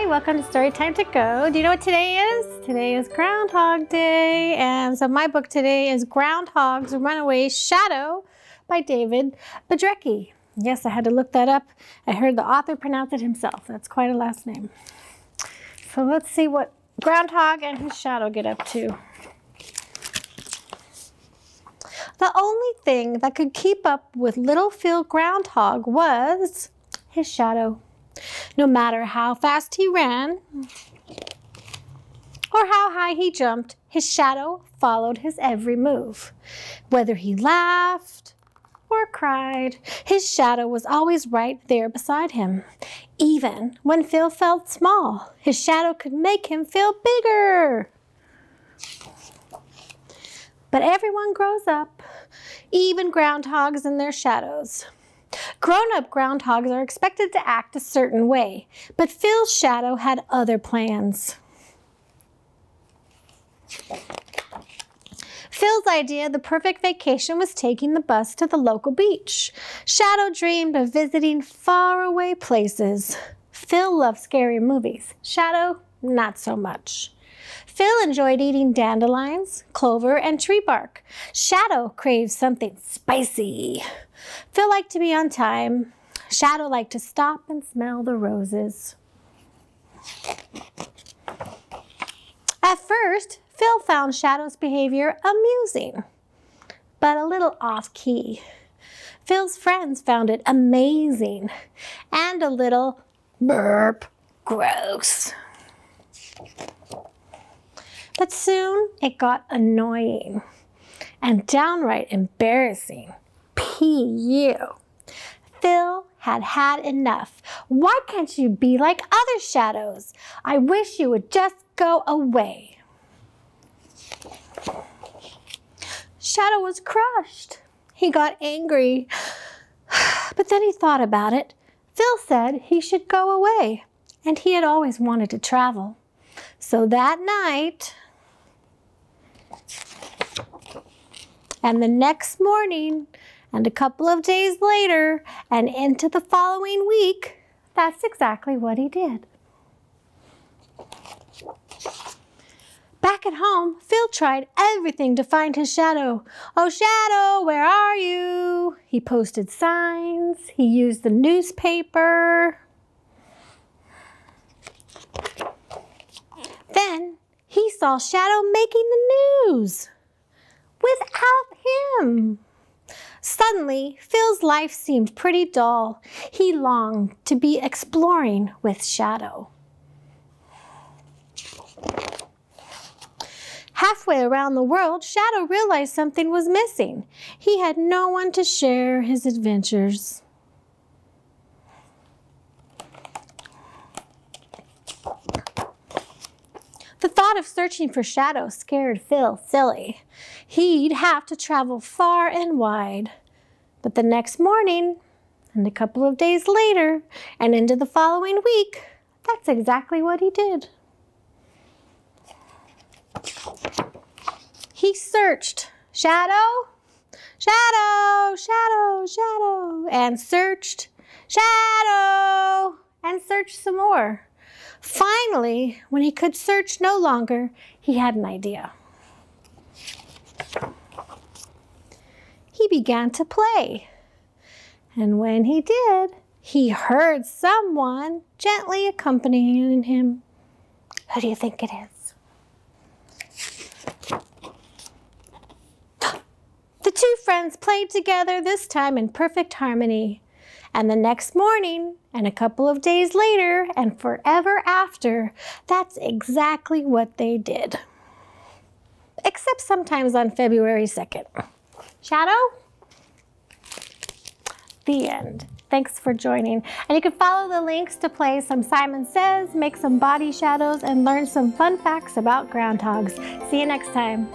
Hi, welcome to Storytime to Go. Do you know what today is? Today is Groundhog Day, and so my book today is Groundhog's Runaway Shadow by David Biedrzycki. Yes, I had to look that up. I heard the author pronounce it himself. That's quite a last name. So let's see what Groundhog and his shadow get up to. The only thing that could keep up with little Phil Groundhog was his shadow. No matter how fast he ran or how high he jumped, his shadow followed his every move. Whether he laughed or cried, his shadow was always right there beside him. Even when Phil felt small, his shadow could make him feel bigger. But everyone grows up, even groundhogs and their shadows. Grown-up groundhogs are expected to act a certain way, but Phil's shadow had other plans. Phil's idea of the perfect vacation was taking the bus to the local beach. Shadow dreamed of visiting faraway places. Phil loved scary movies. Shadow, not so much. Phil enjoyed eating dandelions, clover, and tree bark. Shadow craved something spicy. Phil liked to be on time. Shadow liked to stop and smell the roses. At first, Phil found Shadow's behavior amusing, but a little off-key. Phil's friends found it amazing and a little burp gross. But soon it got annoying and downright embarrassing. P.U. Phil had had enough. Why can't you be like other shadows? I wish you would just go away. Shadow was crushed. He got angry, but then he thought about it. Phil said he should go away, and he had always wanted to travel. So that night, and the next morning, and a couple of days later, and into the following week, that's exactly what he did. Back at home, Phil tried everything to find his shadow. Oh, Shadow, where are you? He posted signs. He used the newspaper. Then he saw Shadow making the news without him. Suddenly, Phil's life seemed pretty dull. He longed to be exploring with Shadow. Halfway around the world, Shadow realized something was missing. He had no one to share his adventures. The thought of searching for Shadow scared Phil silly. He'd have to travel far and wide. But the next morning, and a couple of days later, and into the following week, that's exactly what he did. He searched. Shadow, Shadow, Shadow, Shadow, and searched. Shadow, and searched some more. Finally, when he could search no longer, he had an idea. He began to play. And when he did, he heard someone gently accompanying him. Who do you think it is? The two friends played together, this time in perfect harmony. And the next morning, and a couple of days later, and forever after, that's exactly what they did. Except sometimes on February 2nd. Shadow? The end. Thanks for joining. And you can follow the links to play some Simon Says, make some body shadows, and learn some fun facts about groundhogs. See you next time.